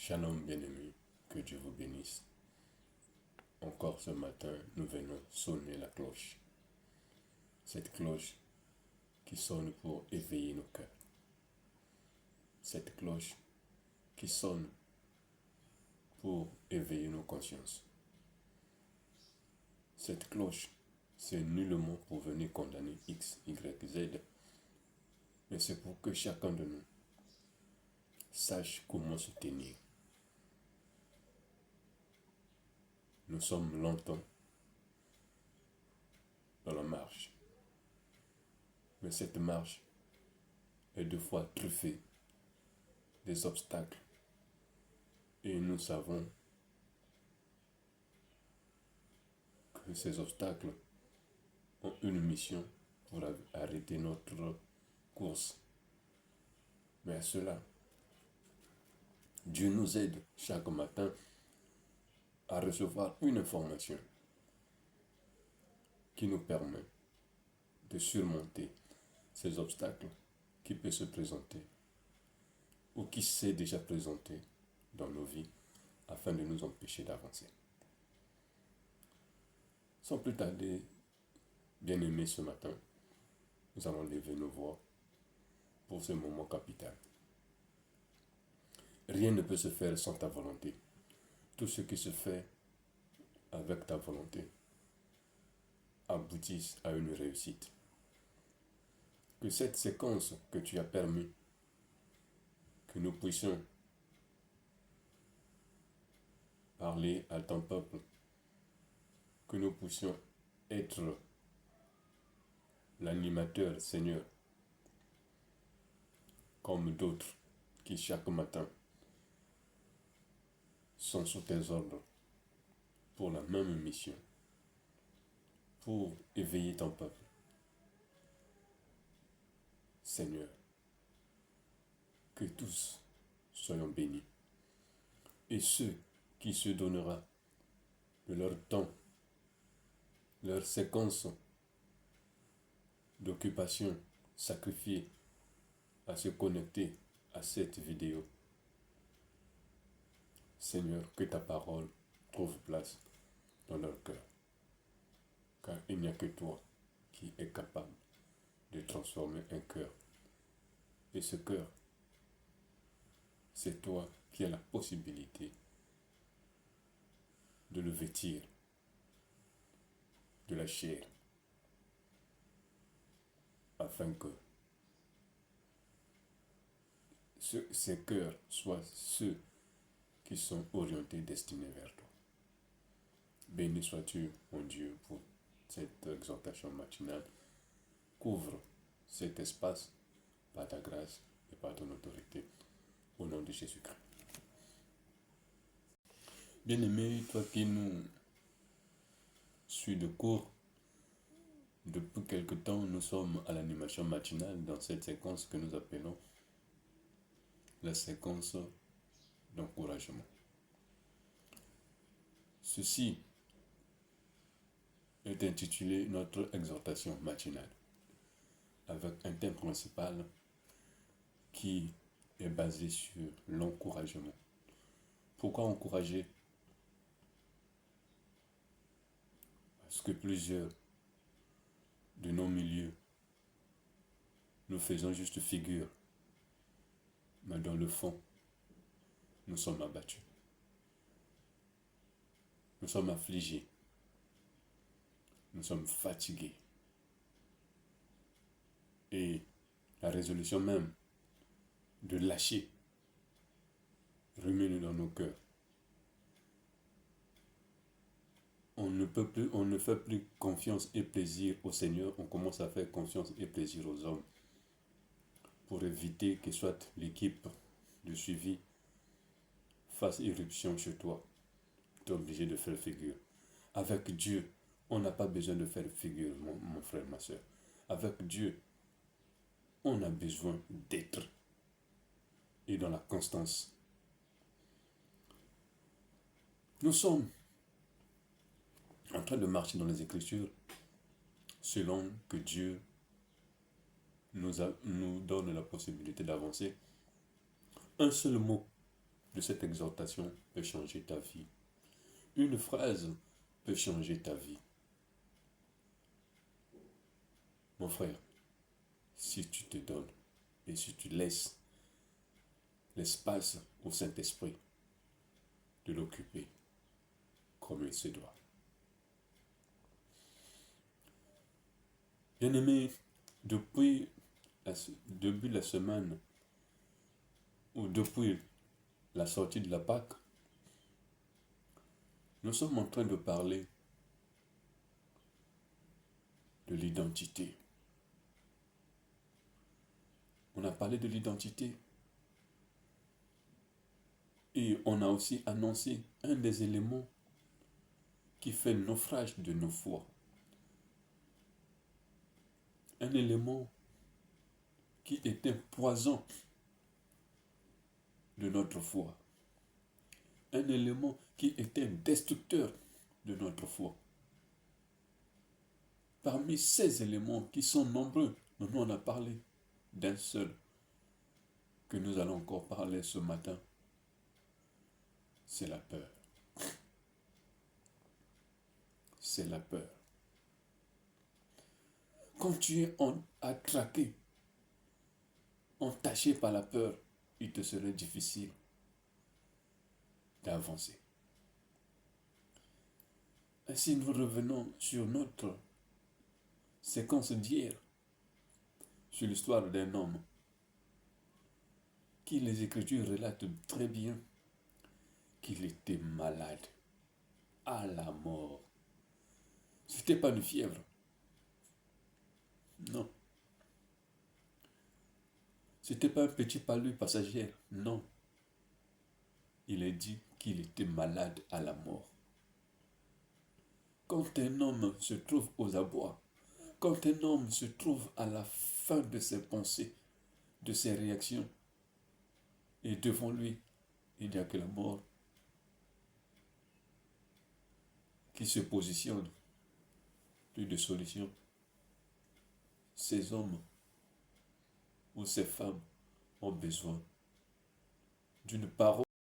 Shalom bien-aimé, que Dieu vous bénisse. Encore ce matin, nous venons sonner la cloche. Cette cloche qui sonne pour éveiller nos cœurs. Cette cloche qui sonne pour éveiller nos consciences. Cette cloche, c'est nullement pour venir condamner X, Y, Z, mais c'est pour que chacun de nous sache comment se tenir. Nous sommes longtemps dans la marche, mais cette marche est deux fois truffée des obstacles, et nous savons que ces obstacles ont une mission pour arrêter notre course. Mais à cela, Dieu nous aide chaque matin à recevoir une information qui nous permet de surmonter ces obstacles qui peuvent se présenter ou qui s'est déjà présenté dans nos vies afin de nous empêcher d'avancer. Sans plus tarder, bien-aimés, ce matin, nous allons lever nos voix pour ce moment capital. Rien ne peut se faire sans ta volonté. Tout ce qui se fait avec ta volonté aboutisse à une réussite. Que cette séquence que tu as permis que nous puissions parler à ton peuple, que nous puissions être l'animateur, Seigneur, comme d'autres qui chaque matin sont sous tes ordres pour la même mission, pour éveiller ton peuple. Seigneur, que tous soyons bénis, et ceux qui se donneront de leur temps, leur séquence d'occupation sacrifiée à se connecter à cette vidéo. Seigneur, que ta parole trouve place dans leur cœur, car il n'y a que toi qui es capable de transformer un cœur. Et ce cœur, c'est toi qui as la possibilité de le vêtir de la chair, afin que ces cœurs soient ceux qui sont orientés, destinés vers toi. Béni sois-tu, mon Dieu, pour cette exhortation matinale. Couvre cet espace par ta grâce et par ton autorité, au nom de Jésus-Christ. Bien-aimé, toi qui nous suis de cours, depuis quelque temps, nous sommes à l'animation matinale dans cette séquence que nous appelons la séquence d'encouragement. Ceci est intitulé notre exhortation matinale, avec un thème principal qui est basé sur l'encouragement. Pourquoi encourager? Parce que plusieurs de nos milieux, nous faisons juste figure, mais dans le fond, nous sommes abattus. Nous sommes affligés. Nous sommes fatigués. Et la résolution même de lâcher rumine dans nos cœurs. On ne fait plus confiance et plaisir au Seigneur, on commence à faire confiance et plaisir aux hommes pour éviter que soit l'équipe de suivi fasse irruption chez toi. Tu es obligé de faire figure. Avec Dieu, on n'a pas besoin de faire figure, mon frère, ma soeur. Avec Dieu, on a besoin d'être et dans la constance. Nous sommes en train de marcher dans les Écritures selon que Dieu nous donne la possibilité d'avancer. Un seul mot de cette exhortation peut changer ta vie. Une phrase peut changer ta vie. Mon frère, si tu te donnes et si tu laisses l'espace au Saint-Esprit de l'occuper comme il se doit. Bien-aimé, depuis la semaine ou depuis la sortie de la Pâque, nous sommes en train de parler de l'identité. On a parlé de l'identité et on a aussi annoncé un des éléments qui fait le naufrage de nos foi. Un élément qui est un poison de notre foi. Un élément qui est un destructeur de notre foi. Parmi ces éléments qui sont nombreux, nous on a parlé d'un seul que nous allons encore parler ce matin. C'est la peur. C'est la peur. Quand tu es attraqué, entaché par la peur, il te serait difficile d'avancer. Ainsi, nous revenons sur notre séquence d'hier, sur l'histoire d'un homme qui les Écritures relatent très bien qu'il était malade à la mort. Ce n'était pas une fièvre. Non. Ce n'était pas un petit palu passager. Non. Il est dit qu'il était malade à la mort. Quand un homme se trouve aux abois, quand un homme se trouve à la fin de ses pensées, de ses réactions, et devant lui, il n'y a que la mort qui se positionne. Plus de solution. Ces hommes ou ces femmes ont besoin d'une parole